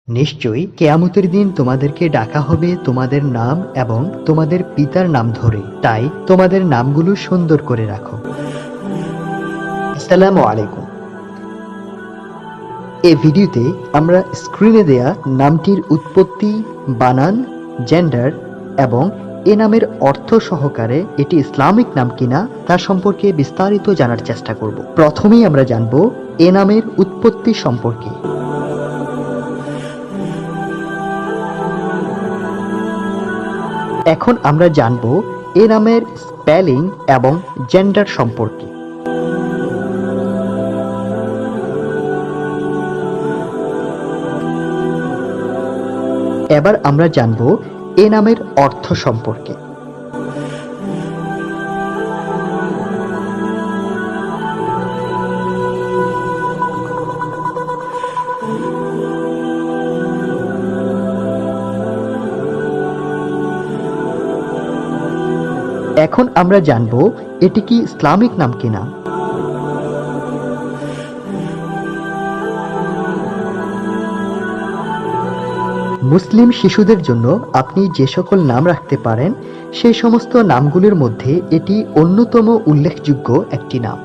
নিশ্চয়ই কেয়ামতের দিন তোমাদেরকে ডাকা হবে তোমাদের নাম এবং তোমাদের পিতার নাম ধরে, তাই তোমাদের নামগুলো সুন্দর করে রাখো। আসসালামু আলাইকুম। এই ভিডিওতে আমরা স্ক্রিনে দেয়া নামটির উৎপত্তি, বানান, জেন্ডার এবং এ নামের অর্থ সহকারে এটি ইসলামিক নাম কিনা তা সম্পর্কে বিস্তারিত জানার চেষ্টা করব। প্রথমেই আমরা জানব এ নামের উৎপত্তি সম্পর্কে। এখন আমরা জানব এ নামের স্পেলিং এবং জেন্ডার সম্পর্কে। এবার আমরা জানব এ নামের অর্থ সম্পর্কে। এখন আমরা জানব এটি কি ইসলামিক নাম কিনা। মুসলিম শিশুদের জন্য আপনি যে সকল নাম রাখতে পারেন সেই সমস্ত নামগুলির মধ্যে এটি অন্যতম উল্লেখযোগ্য একটি নাম।